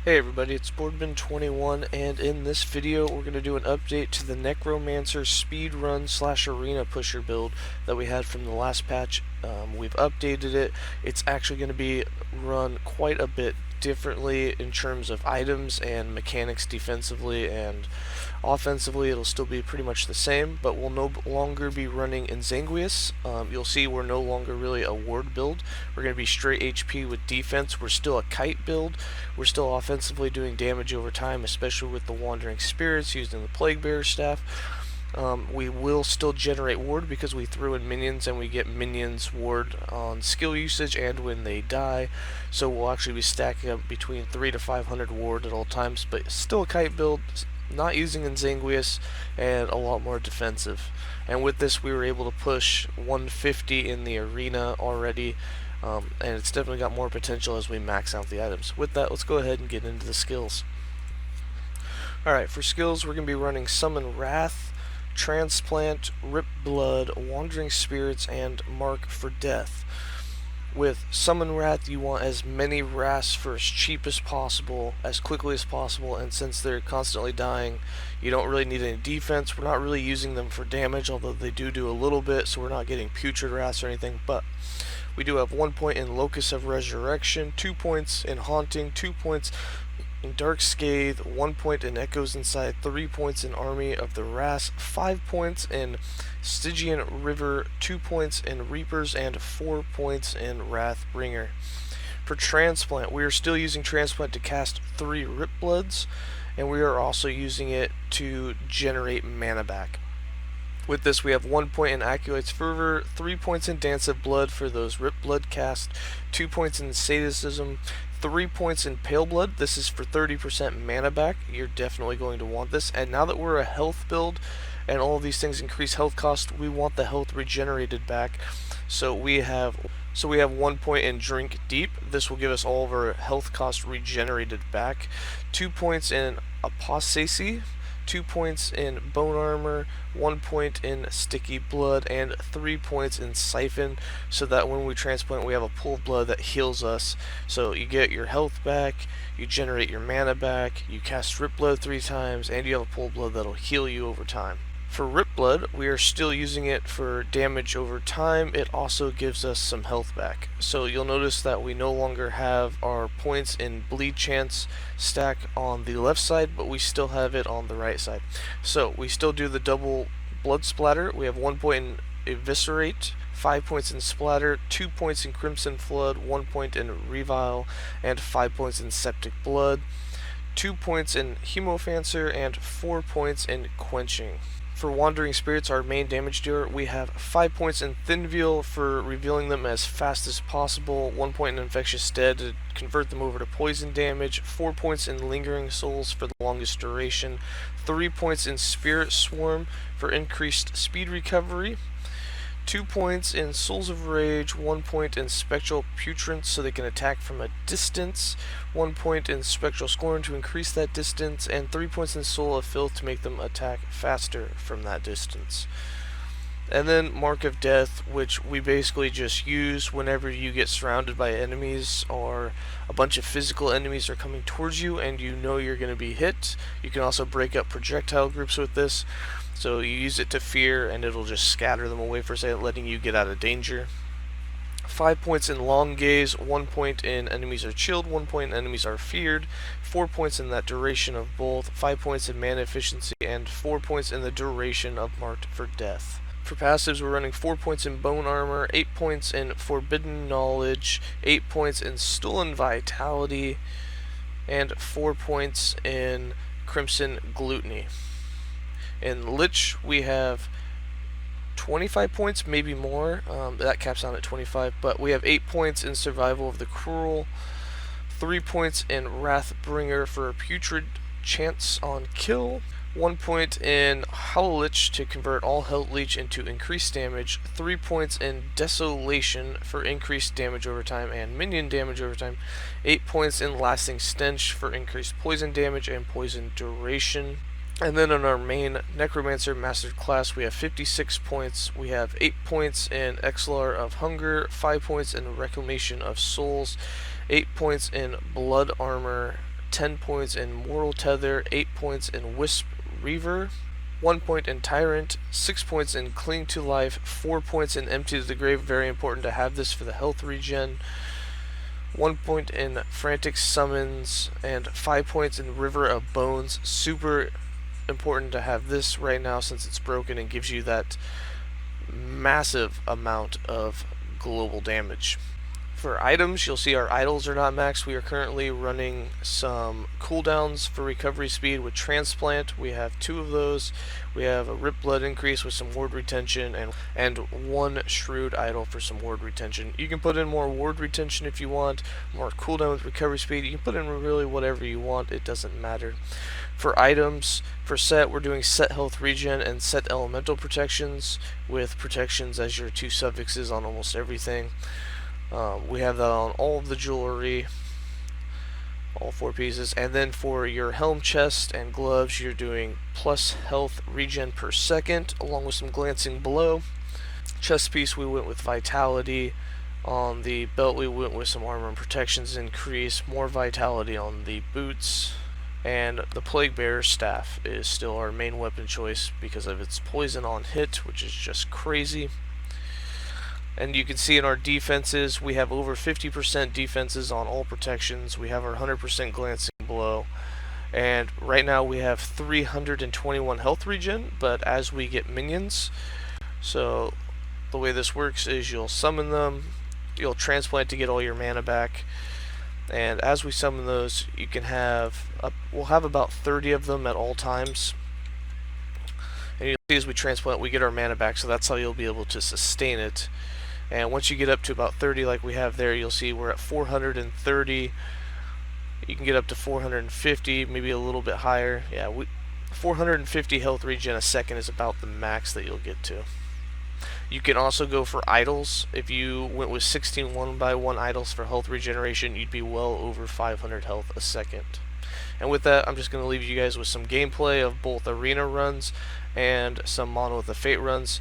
Hey everybody, it's Boardman21, and in this video we're going to do an update to the Necromancer speedrun / arena pusher build that we had from the last patch. We've updated it. It's actually going to be run quite a bit differently in terms of items and mechanics defensively, and offensively it'll still be pretty much the same, but we'll no longer be running Insanguius. You'll see we're no longer really a ward build. We're going to be straight HP with defense. We're still a kite build. We're still offensively doing damage over time, especially with the Wandering Spirits using the Plague Bearer staff. We will still generate ward because we threw in minions, and we get minions ward on skill usage and when they die. So we'll actually be stacking up between 300 to 500 ward at all times, but still a kite build, not using Insanguius, and a lot more defensive. And with this we were able to push 150 in the arena already, and it's definitely got more potential as we max out the items. With that, let's go ahead and get into the skills. Alright, for skills we're going to be running Summon Wrath, Transplant, Rip Blood, Wandering Spirits, and Mark for Death. With Summon Wrath, you want as many wraths for as cheap as possible, as quickly as possible, and since they're constantly dying, you don't really need any defense. We're not really using them for damage, although they do a little bit, so we're not getting putrid wraths or anything, but we do have 1 point in Locus of Resurrection, 2 points in Haunting, 2 points in Dark Scathe, 1 point in Echoes Inside, 3 points in Army of the Wrath, 5 points in Stygian River, 2 points in Reapers, and 4 points in Wrathbringer. For Transplant, we are still using Transplant to cast 3 Rip Bloods, and we are also using it to generate mana back. With this, we have 1 point in Acolyte's Fervor, 3 points in Dance of Blood for those Rip Blood cast, 2 points in Sadism, 3 points in Pale Blood. This is for 30% mana back. You're definitely going to want this. And now that we're a health build and all of these things increase health cost, we want the health regenerated back. So we have 1 point in Drink Deep. This will give us all of our health cost regenerated back. 2 points in Apostasy, 2 points in Bone Armor, 1 point in Sticky Blood, and 3 points in Siphon, so that when we transplant we have a pool of blood that heals us. So you get your health back, you generate your mana back, you cast Rip Blood 3 times, and you have a pool of blood that'll heal you over time. For Rip Blood, we are still using it for damage over time. It also gives us some health back. So you'll notice that we no longer have our points in Bleed Chance stack on the left side, but we still have it on the right side. So we still do the double blood splatter. We have 1 point in Eviscerate, 5 points in Splatter, 2 points in Crimson Flood, 1 point in Revile, and 5 points in Septic Blood, 2 points in Hemophancer, and 4 points in Quenching. For Wandering Spirits, our main damage dealer, we have 5 points in Thin Veil for revealing them as fast as possible, 1 point in Infectious Dead to convert them over to poison damage, 4 points in Lingering Souls for the longest duration, 3 points in Spirit Swarm for increased speed recovery, 2 points in Souls of Rage, 1 point in Spectral Putrance so they can attack from a distance, 1 point in Spectral Scorn to increase that distance, and 3 points in Soul of Filth to make them attack faster from that distance. And then Mark of Death, which we basically just use whenever you get surrounded by enemies or a bunch of physical enemies are coming towards you and you know you're going to be hit. You can also break up projectile groups with this. So you use it to fear and it'll just scatter them away for a second, letting you get out of danger. 5 points in Long Gaze, 1 point in Enemies Are Chilled, 1 point in Enemies Are Feared, 4 points in that duration of both, 5 points in Mana Efficiency, and 4 points in the duration of Marked for Death. For passives, we're running 4 points in Bone Armor, 8 points in Forbidden Knowledge, 8 points in Stolen Vitality, and 4 points in Crimson Gluttony. In Lich, we have 25 points, maybe more. That caps out at 25, but we have 8 points in Survival of the Cruel, 3 points in Wrathbringer for a putrid chance on kill, 1 point in Hollow Lich to convert all Health Leech into increased damage, 3 points in Desolation for increased damage over time and minion damage over time, 8 points in Lasting Stench for increased poison damage and poison duration. And then on our main Necromancer Mastered class, we have 56 points. We have 8 points in Exlar of Hunger, 5 points in Reclamation of Souls, 8 points in Blood Armor, 10 points in Mortal Tether, 8 points in Wisp Reaver, 1 point in Tyrant, 6 points in Cling to Life, 4 points in Empty to the Grave, very important to have this for the health regen, 1 point in Frantic Summons, and 5 points in River of Bones. Super important to have this right now since it's broken and gives you that massive amount of global damage. For items, you'll see our idols are not maxed. We are currently running some cooldowns for recovery speed with Transplant. We have 2 of those. We have a Rip Blood increase with some ward retention and 1 Shrewd idol for some ward retention. You can put in more ward retention if you want, more cooldown with recovery speed. You can put in really whatever you want. It doesn't matter. For items, for set, we're doing set health regen and set elemental protections with protections as your 2 suffixes on almost everything. We have that on all of the jewelry, all 4 pieces. And then for your helm, chest, and gloves, you're doing plus health regen per second, along with some glancing blow. Chest piece, we went with vitality. On the belt, we went with some armor and protections increase, more vitality on the boots. And the Plague Bearer's Staff is still our main weapon choice because of its poison on hit, which is just crazy. And you can see in our defenses, we have over 50% defenses on all protections. We have our 100% glancing blow. And right now we have 321 health regen, but as we get minions, so the way this works is you'll summon them, you'll transplant to get all your mana back, and as we summon those, you can have, we'll have about 30 of them at all times. And you'll see as we transplant, we get our mana back, so that's how you'll be able to sustain it. And once you get up to about 30 like we have there, you'll see we're at 430. You can get up to 450, maybe a little bit higher. Yeah, 450 health regen a second is about the max that you'll get to. You can also go for idols. If you went with 16 1x1 idols for health regeneration, you'd be well over 500 health a second. And with that, I'm just going to leave you guys with some gameplay of both arena runs and some Monolith of Fate runs.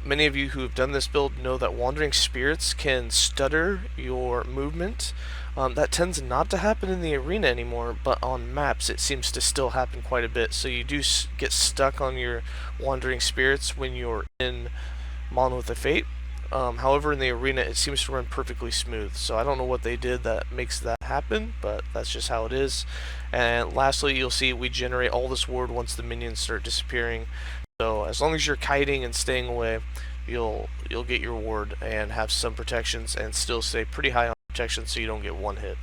Many of you who have done this build know that Wandering Spirits can stutter your movement. That tends not to happen in the arena anymore, but on maps it seems to still happen quite a bit. So you do get stuck on your Wandering Spirits when you're in Monolith of Fate. However, in the arena it seems to run perfectly smooth. So I don't know what they did that makes that happen, but that's just how it is. And lastly, you'll see we generate all this ward once the minions start disappearing. So as long as you're kiting and staying away, you'll get your ward and have some protections and still stay pretty high on protection so you don't get one hit.